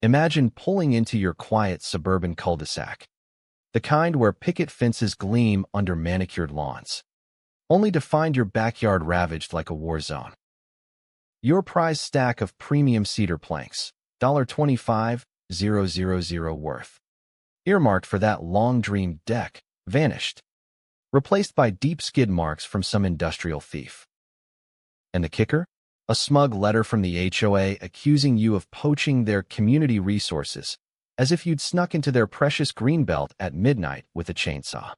Imagine pulling into your quiet suburban cul-de-sac, the kind where picket fences gleam under manicured lawns, only to find your backyard ravaged like a war zone. Your prized stack of premium cedar planks, $25,000 worth, earmarked for that long-dreamed deck, vanished, replaced by deep skid marks from some industrial thief. And the kicker? A smug letter from the HOA accusing you of poaching their community resources, as if you'd snuck into their precious greenbelt at midnight with a chainsaw.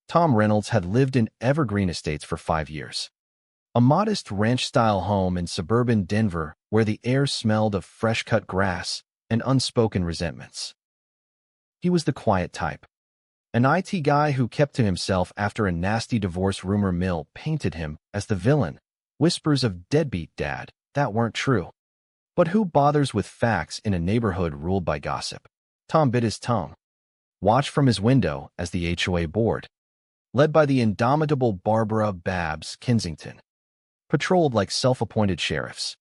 Tom Reynolds had lived in Evergreen Estates for 5 years, a modest ranch-style home in suburban Denver where the air smelled of fresh-cut grass and unspoken resentments. He was the quiet type, an IT guy who kept to himself after a nasty divorce rumor mill painted him as the villain. Whispers of deadbeat dad that weren't true. But who bothers with facts in a neighborhood ruled by gossip? Tom bit his tongue, watched from his window as the HOA board, led by the indomitable Barbara Babs Kensington, patrolled like self-appointed sheriffs.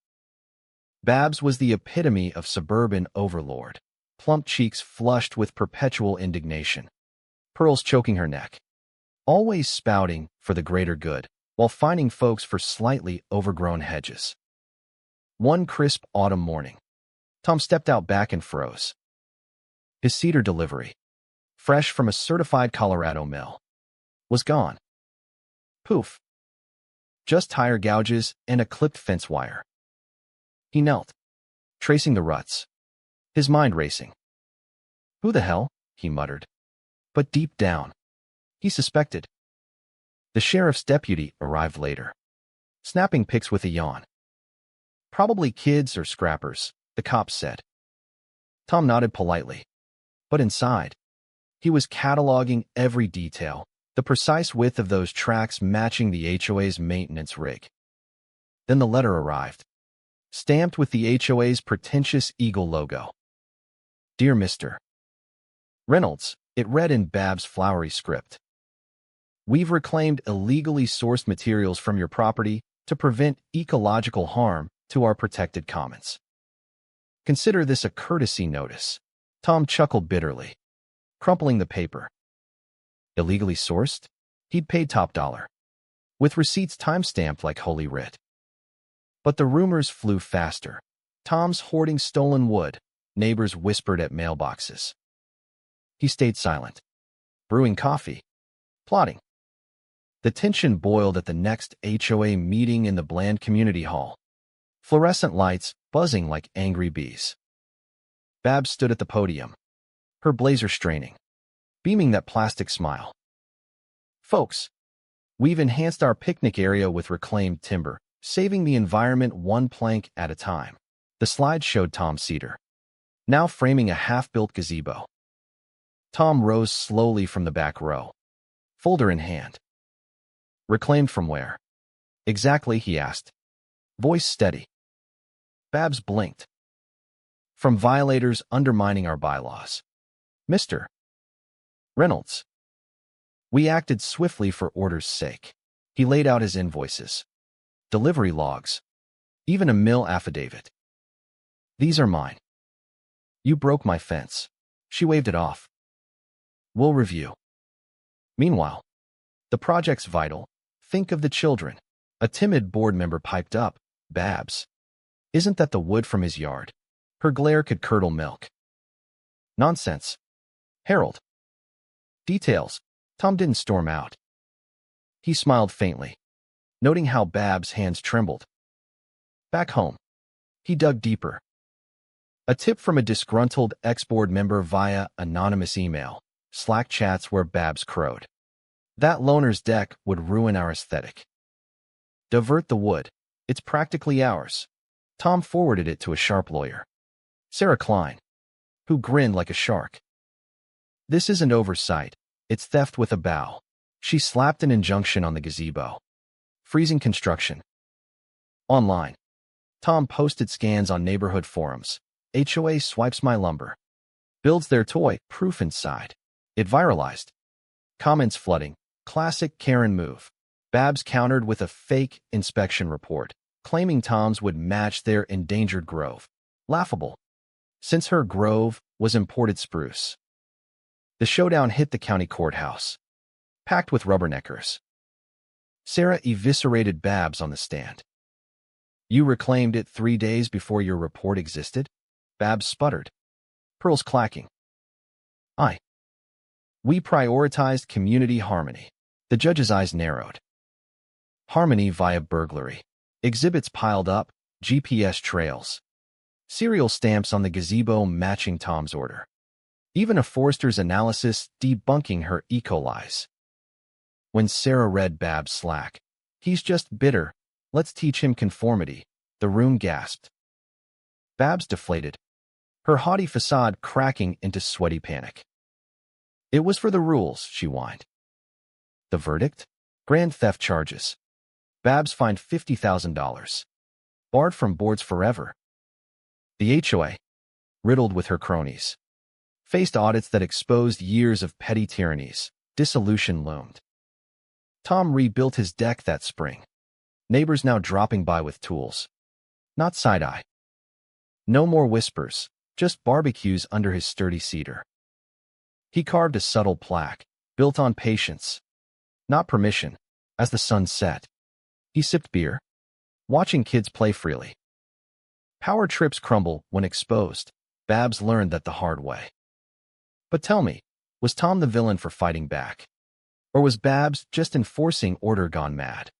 Babs was the epitome of suburban overlord, plump cheeks flushed with perpetual indignation, pearls choking her neck, always spouting for the greater good, while finding folks for slightly overgrown hedges. One crisp autumn morning, Tom stepped out back and froze. His cedar delivery, fresh from a certified Colorado mill, was gone. Poof. Just tire gouges and a clipped fence wire. He knelt, tracing the ruts, his mind racing. Who the hell? He muttered. But deep down, he suspected. The sheriff's deputy arrived later, snapping pics with a yawn. Probably kids or scrappers, the cops said. Tom nodded politely, but inside, he was cataloging every detail, the precise width of those tracks matching the HOA's maintenance rig. Then the letter arrived, stamped with the HOA's pretentious eagle logo. Dear Mr. Reynolds, it read in Babs' flowery script. We've reclaimed illegally sourced materials from your property to prevent ecological harm to our protected commons. Consider this a courtesy notice. Tom chuckled bitterly, crumpling the paper. Illegally sourced? He'd paid top dollar, with receipts time-stamped like Holy Writ. But the rumors flew faster. Tom's hoarding stolen wood, neighbors whispered at mailboxes. He stayed silent, brewing coffee, plotting. The tension boiled at the next HOA meeting in the bland community hall, fluorescent lights buzzing like angry bees. Babs stood at the podium, her blazer straining, beaming that plastic smile. Folks, we've enhanced our picnic area with reclaimed timber, saving the environment one plank at a time. The slide showed Tom's cedar, now framing a half-built gazebo. Tom rose slowly from the back row, folder in hand. Reclaimed from where? Exactly, he asked, voice steady. Babs blinked. From violators undermining our bylaws. Mr. Reynolds. We acted swiftly for order's sake. He laid out his invoices, delivery logs, even a mill affidavit. These are mine. You broke my fence. She waved it off. We'll review. Meanwhile, the project's vital. Think of the children. A timid board member piped up. Babs. Isn't that the wood from his yard? Her glare could curdle milk. Nonsense. Harold. Details. Tom didn't storm out. He smiled faintly, noting how Babs' hands trembled. Back home, he dug deeper. A tip from a disgruntled ex-board member via anonymous email. Slack chats where Babs crowed. That loner's deck would ruin our aesthetic. Divert the wood. It's practically ours. Tom forwarded it to a sharp lawyer, Sarah Klein, who grinned like a shark. This isn't oversight. It's theft with a bow. She slapped an injunction on the gazebo. Freezing construction. Online, Tom posted scans on neighborhood forums. HOA swipes my lumber. Builds their toy, proof inside. It viralized. Comments flooding. Classic Karen move. Babs countered with a fake inspection report, claiming Tom's would match their endangered grove. Laughable. since her grove was imported spruce. The showdown hit the county courthouse, packed with rubberneckers. Sarah eviscerated Babs on the stand. "You reclaimed it 3 days before your report existed?" Babs sputtered, pearls clacking. "We prioritized community harmony." The judge's eyes narrowed. Harmony via burglary. Exhibits piled up, GPS trails. Serial stamps on the gazebo matching Tom's order. Even a Forrester's analysis debunking her E. coli's. When Sarah read Babs' slack, "He's just bitter. Let's teach him conformity," the room gasped. Babs deflated, her haughty facade cracking into sweaty panic. "It was for the rules," she whined. The verdict? Grand theft charges. Babs fined $50,000. Barred from boards forever. The HOA, riddled with her cronies, faced audits that exposed years of petty tyrannies. Dissolution loomed. Tom rebuilt his deck that spring. Neighbors now dropping by with tools. Not side-eye. No more whispers, just barbecues under his sturdy cedar. He carved a subtle plaque, built on patience, not permission. As the sun set, he sipped beer, watching kids play freely. Power trips crumble when exposed. Babs learned that the hard way. But tell me, was Tom the villain for fighting back? Or was Babs just enforcing order gone mad?